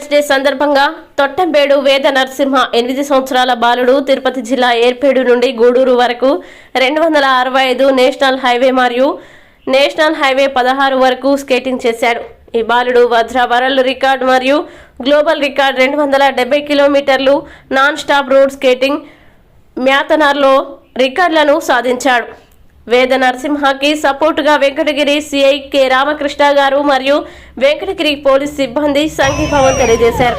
Women's day సందర్భంగా తొట్టంబేడు వేద నరసింహ 8 సంవత్సరాల బాలుడు తిరుపతి జిల్లా ఏర్పేడు నుండి గూడూరు వరకు 265 నేషనల్ హైవే మరియు నేషనల్ హైవే 16 వరకు స్కేటింగ్ చేశాడు. ఈ బాలుడు వరల్డ్ రికార్డ్ మరియు గ్లోబల్ రికార్డ్ 270 కిలోమీటర్లు నాన్ స్టాప్ రోడ్ స్కేటింగ్ మ్యాథనార్లో రికార్డులను సాధించాడు. వేద నరసింహకి సపోర్టుగా వెంకటగిరి సిఐ కె రామకృష్ణ గారు మరియు వెంకటగిరి పోలీస్ సిబ్బంది సంఘీభావం తెలియజేశారు.